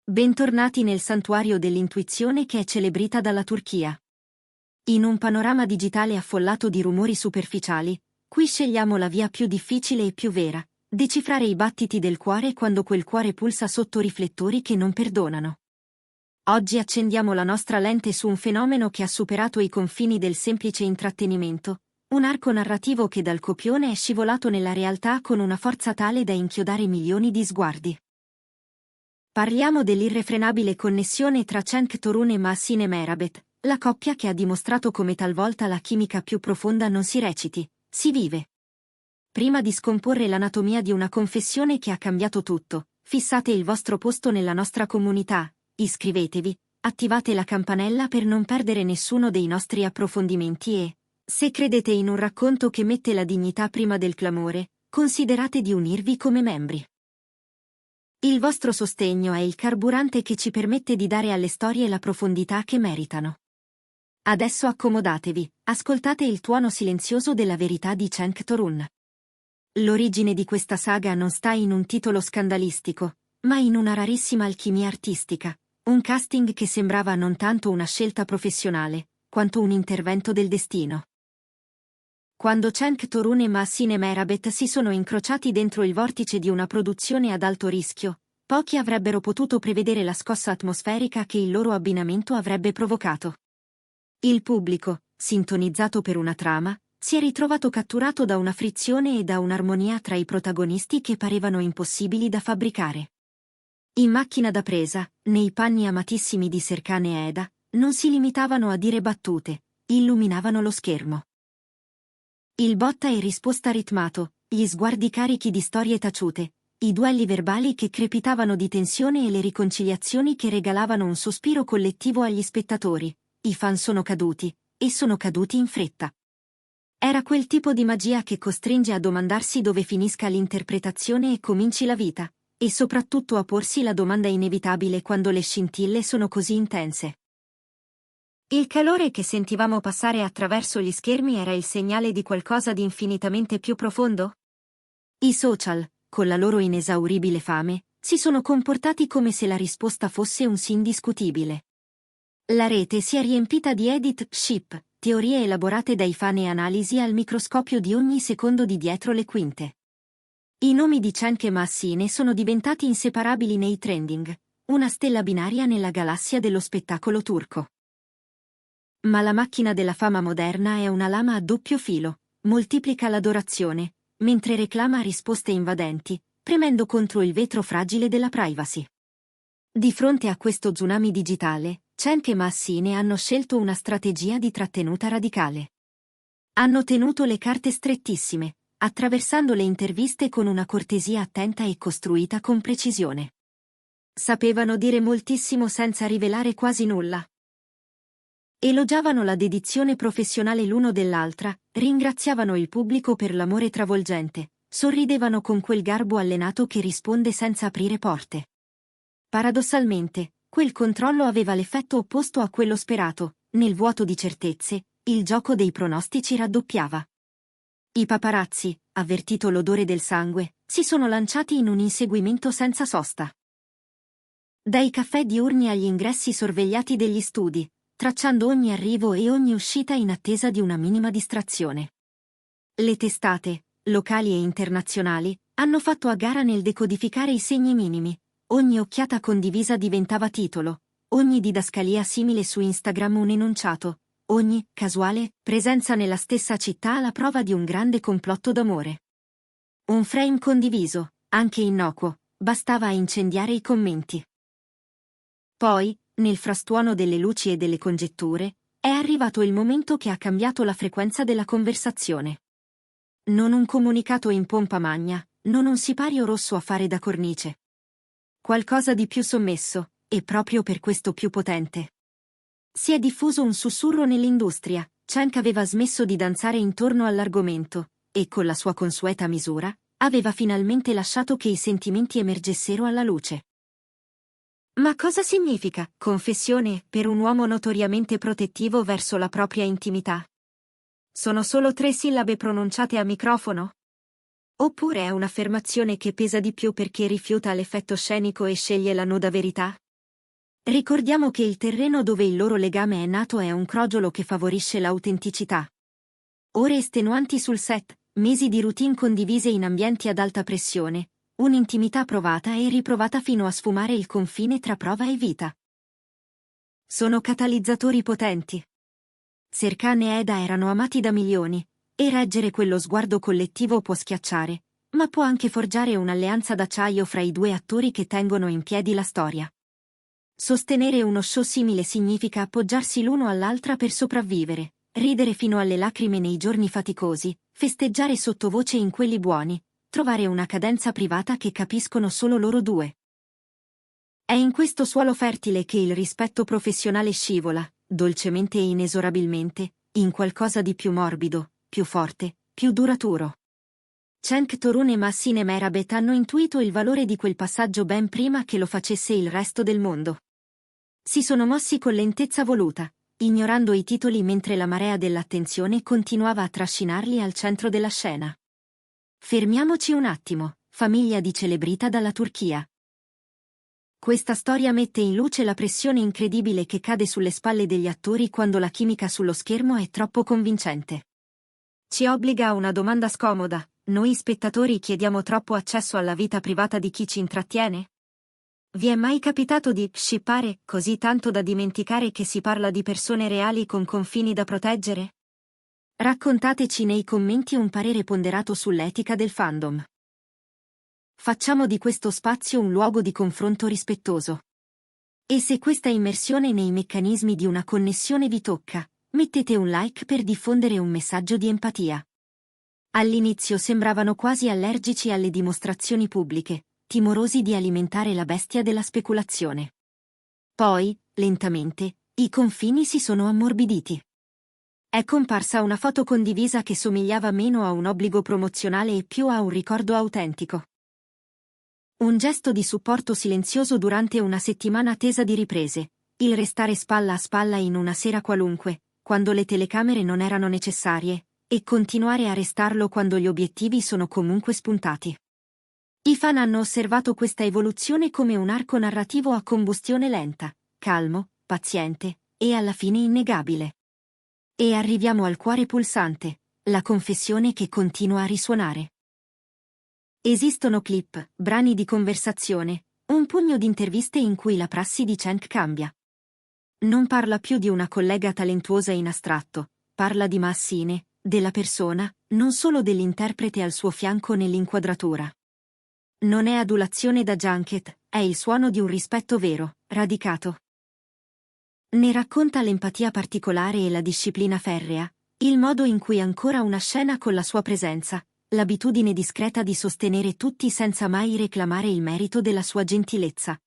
Bentornati nel santuario dell'intuizione che è celebrita dalla Turchia. In un panorama digitale affollato di rumori superficiali, qui scegliamo la via più difficile e più vera, decifrare i battiti del cuore quando quel cuore pulsa sotto riflettori che non perdonano. Oggi accendiamo la nostra lente su un fenomeno che ha superato i confini del semplice intrattenimento, un arco narrativo che dal copione è scivolato nella realtà con una forza tale da inchiodare milioni di sguardi. Parliamo dell'irrefrenabile connessione tra Cenk Torun e Mahsine Merabet, la coppia che ha dimostrato come talvolta la chimica più profonda non si reciti, si vive. Prima di scomporre l'anatomia di una confessione che ha cambiato tutto, fissate il vostro posto nella nostra comunità, iscrivetevi, attivate la campanella per non perdere nessuno dei nostri approfondimenti e, se credete in un racconto che mette la dignità prima del clamore, considerate di unirvi come membri. Il vostro sostegno è il carburante che ci permette di dare alle storie la profondità che meritano. Adesso accomodatevi, ascoltate il tuono silenzioso della verità di Cenk Torun. L'origine di questa saga non sta in un titolo scandalistico, ma in una rarissima alchimia artistica, un casting che sembrava non tanto una scelta professionale, quanto un intervento del destino. Quando Cenk Torun e Mahsine Merabet si sono incrociati dentro il vortice di una produzione ad alto rischio, pochi avrebbero potuto prevedere la scossa atmosferica che il loro abbinamento avrebbe provocato. Il pubblico, sintonizzato per una trama, si è ritrovato catturato da una frizione e da un'armonia tra i protagonisti che parevano impossibili da fabbricare. In macchina da presa, nei panni amatissimi di Serkan e Eda, non si limitavano a dire battute, illuminavano lo schermo. Il botta e risposta ritmato, gli sguardi carichi di storie taciute, i duelli verbali che crepitavano di tensione e le riconciliazioni che regalavano un sospiro collettivo agli spettatori. I fan sono caduti, e sono caduti in fretta. Era quel tipo di magia che costringe a domandarsi dove finisca l'interpretazione e cominci la vita, e soprattutto a porsi la domanda inevitabile quando le scintille sono così intense. Il calore che sentivamo passare attraverso gli schermi era il segnale di qualcosa di infinitamente più profondo? I social, con la loro inesauribile fame, si sono comportati come se la risposta fosse un sì indiscutibile. La rete si è riempita di edit, ship, teorie elaborate dai fan e analisi al microscopio di ogni secondo di dietro le quinte. I nomi di Cenk e Mahsine sono diventati inseparabili nei trending, una stella binaria nella galassia dello spettacolo turco. Ma la macchina della fama moderna è una lama a doppio filo, moltiplica l'adorazione, mentre reclama risposte invadenti, premendo contro il vetro fragile della privacy. Di fronte a questo tsunami digitale, Cenk e Mahsine hanno scelto una strategia di trattenuta radicale. Hanno tenuto le carte strettissime, attraversando le interviste con una cortesia attenta e costruita con precisione. Sapevano dire moltissimo senza rivelare quasi nulla. Elogiavano la dedizione professionale l'uno dell'altra, ringraziavano il pubblico per l'amore travolgente, sorridevano con quel garbo allenato che risponde senza aprire porte. Paradossalmente, quel controllo aveva l'effetto opposto a quello sperato, nel vuoto di certezze, il gioco dei pronostici raddoppiava. I paparazzi, avvertito l'odore del sangue, si sono lanciati in un inseguimento senza sosta. Dai caffè diurni agli ingressi sorvegliati degli studi, tracciando ogni arrivo e ogni uscita in attesa di una minima distrazione. Le testate, locali e internazionali, hanno fatto a gara nel decodificare i segni minimi, ogni occhiata condivisa diventava titolo, ogni didascalia simile su Instagram un enunciato, ogni, casuale, presenza nella stessa città alla prova di un grande complotto d'amore. Un frame condiviso, anche innocuo, bastava a incendiare i commenti. Poi, nel frastuono delle luci e delle congetture, è arrivato il momento che ha cambiato la frequenza della conversazione. Non un comunicato in pompa magna, non un sipario rosso a fare da cornice. Qualcosa di più sommesso, e proprio per questo più potente. Si è diffuso un sussurro nell'industria, Cenk aveva smesso di danzare intorno all'argomento, e con la sua consueta misura, aveva finalmente lasciato che i sentimenti emergessero alla luce. Ma cosa significa confessione per un uomo notoriamente protettivo verso la propria intimità? Sono solo 3 sillabe pronunciate a microfono? Oppure è un'affermazione che pesa di più perché rifiuta l'effetto scenico e sceglie la nuda verità? Ricordiamo che il terreno dove il loro legame è nato è un crogiolo che favorisce l'autenticità. Ore estenuanti sul set, mesi di routine condivise in ambienti ad alta pressione, un'intimità provata e riprovata fino a sfumare il confine tra prova e vita. Sono catalizzatori potenti. Serkan e Eda erano amati da milioni, e reggere quello sguardo collettivo può schiacciare, ma può anche forgiare un'alleanza d'acciaio fra i due attori che tengono in piedi la storia. Sostenere uno show simile significa appoggiarsi l'uno all'altra per sopravvivere, ridere fino alle lacrime nei giorni faticosi, festeggiare sottovoce in quelli buoni, trovare una cadenza privata che capiscono solo loro due. È in questo suolo fertile che il rispetto professionale scivola, dolcemente e inesorabilmente, in qualcosa di più morbido, più forte, più duraturo. Cenk Torun e Massine Merabet hanno intuito il valore di quel passaggio ben prima che lo facesse il resto del mondo. Si sono mossi con lentezza voluta, ignorando i titoli mentre la marea dell'attenzione continuava a trascinarli al centro della scena. Fermiamoci un attimo, famiglia di celebrita dalla Turchia. Questa storia mette in luce la pressione incredibile che cade sulle spalle degli attori quando la chimica sullo schermo è troppo convincente. Ci obbliga a una domanda scomoda: noi spettatori chiediamo troppo accesso alla vita privata di chi ci intrattiene? Vi è mai capitato di shippare così tanto da dimenticare che si parla di persone reali con confini da proteggere? Raccontateci nei commenti un parere ponderato sull'etica del fandom. Facciamo di questo spazio un luogo di confronto rispettoso. E se questa immersione nei meccanismi di una connessione vi tocca, mettete un like per diffondere un messaggio di empatia. All'inizio sembravano quasi allergici alle dimostrazioni pubbliche, timorosi di alimentare la bestia della speculazione. Poi, lentamente, i confini si sono ammorbiditi. È comparsa una foto condivisa che somigliava meno a un obbligo promozionale e più a un ricordo autentico. Un gesto di supporto silenzioso durante una settimana tesa di riprese, il restare spalla a spalla in una sera qualunque, quando le telecamere non erano necessarie, e continuare a restarlo quando gli obiettivi sono comunque spuntati. I fan hanno osservato questa evoluzione come un arco narrativo a combustione lenta, calmo, paziente, e alla fine innegabile. E arriviamo al cuore pulsante, la confessione che continua a risuonare. Esistono clip, brani di conversazione, un pugno di interviste in cui la prassi di Cenk cambia. Non parla più di una collega talentuosa in astratto, parla di Massine, della persona, non solo dell'interprete al suo fianco nell'inquadratura. Non è adulazione da junket, è il suono di un rispetto vero, radicato. Ne racconta l'empatia particolare e la disciplina ferrea, il modo in cui ancora una scena con la sua presenza, l'abitudine discreta di sostenere tutti senza mai reclamare il merito della sua gentilezza.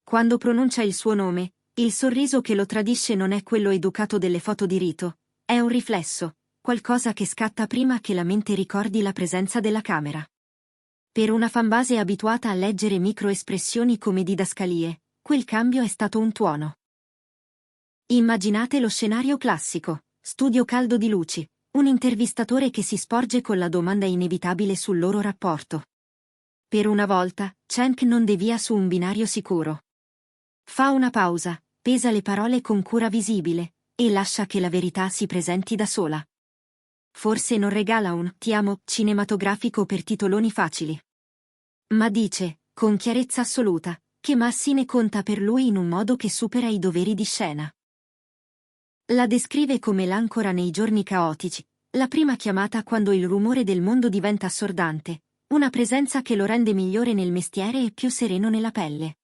Quando pronuncia il suo nome, il sorriso che lo tradisce non è quello educato delle foto di rito, è un riflesso, qualcosa che scatta prima che la mente ricordi la presenza della camera. Per una fanbase abituata a leggere microespressioni come didascalie, quel cambio è stato un tuono. Immaginate lo scenario classico, studio caldo di luci, un intervistatore che si sporge con la domanda inevitabile sul loro rapporto. Per una volta, Cenk non devia su un binario sicuro. Fa una pausa, pesa le parole con cura visibile, e lascia che la verità si presenti da sola. Forse non regala un "ti amo" cinematografico per titoloni facili. Ma dice, con chiarezza assoluta, che Massine conta per lui in un modo che supera i doveri di scena. La descrive come l'ancora nei giorni caotici, la prima chiamata quando il rumore del mondo diventa assordante, una presenza che lo rende migliore nel mestiere e più sereno nella pelle.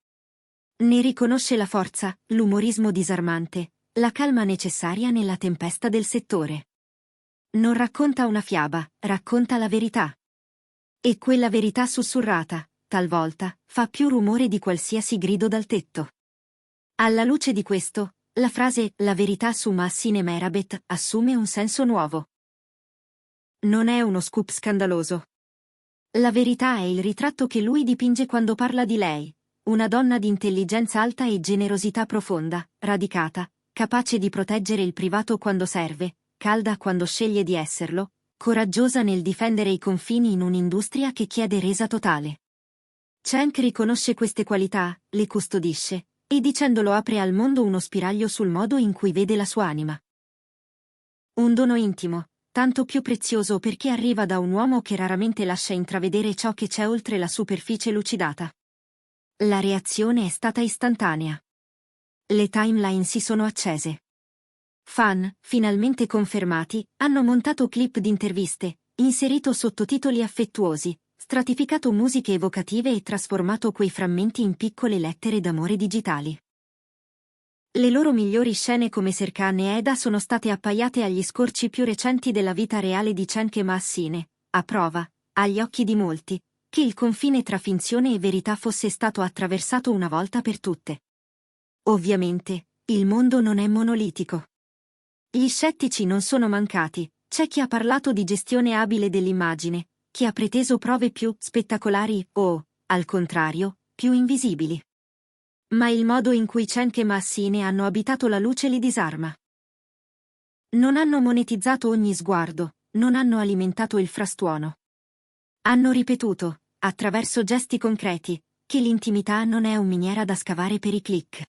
Ne riconosce la forza, l'umorismo disarmante, la calma necessaria nella tempesta del settore. Non racconta una fiaba, racconta la verità. E quella verità sussurrata, talvolta, fa più rumore di qualsiasi grido dal tetto. Alla luce di questo, la frase "la verità su Massine Merabet" assume un senso nuovo. Non è uno scoop scandaloso. La verità è il ritratto che lui dipinge quando parla di lei, una donna di intelligenza alta e generosità profonda, radicata, capace di proteggere il privato quando serve, calda quando sceglie di esserlo, coraggiosa nel difendere i confini in un'industria che chiede resa totale. Cenk riconosce queste qualità, le custodisce, e dicendolo apre al mondo uno spiraglio sul modo in cui vede la sua anima. Un dono intimo, tanto più prezioso perché arriva da un uomo che raramente lascia intravedere ciò che c'è oltre la superficie lucidata. La reazione è stata istantanea. Le timeline si sono accese. Fan, finalmente confermati, hanno montato clip di interviste, inserito sottotitoli affettuosi, stratificato musiche evocative e trasformato quei frammenti in piccole lettere d'amore digitali. Le loro migliori scene come Serkan e Eda sono state appaiate agli scorci più recenti della vita reale di Cenk e Maassine, a prova, agli occhi di molti, che il confine tra finzione e verità fosse stato attraversato una volta per tutte. Ovviamente, il mondo non è monolitico. Gli scettici non sono mancati, c'è chi ha parlato di gestione abile dell'immagine, chi ha preteso prove più spettacolari o, al contrario, più invisibili. Ma il modo in cui Cenk e Maassine hanno abitato la luce li disarma. Non hanno monetizzato ogni sguardo, non hanno alimentato il frastuono. Hanno ripetuto, attraverso gesti concreti, che l'intimità non è un miniera da scavare per i click.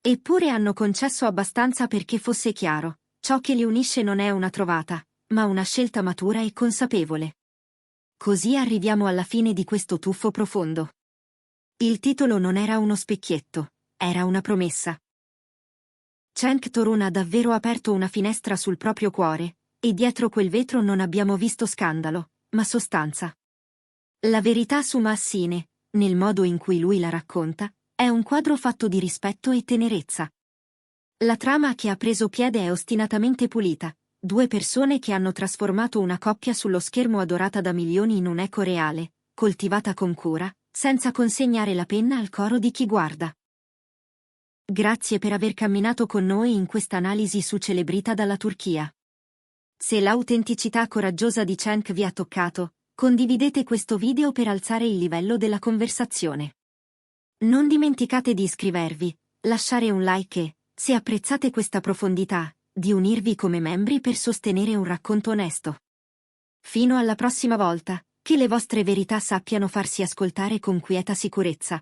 Eppure hanno concesso abbastanza perché fosse chiaro, ciò che li unisce non è una trovata, ma una scelta matura e consapevole. Così arriviamo alla fine di questo tuffo profondo. Il titolo non era uno specchietto, era una promessa. Cenk Torun ha davvero aperto una finestra sul proprio cuore, e dietro quel vetro non abbiamo visto scandalo, ma sostanza. La verità su Maassine, nel modo in cui lui la racconta, è un quadro fatto di rispetto e tenerezza. La trama che ha preso piede è ostinatamente pulita, due persone che hanno trasformato una coppia sullo schermo adorata da milioni in un'eco reale, coltivata con cura, senza consegnare la penna al coro di chi guarda. Grazie per aver camminato con noi in questa analisi su Celebrita dalla Turchia. Se l'autenticità coraggiosa di Cenk vi ha toccato, condividete questo video per alzare il livello della conversazione. Non dimenticate di iscrivervi, lasciare un like e, se apprezzate questa profondità, di unirvi come membri per sostenere un racconto onesto. Fino alla prossima volta, che le vostre verità sappiano farsi ascoltare con quieta sicurezza.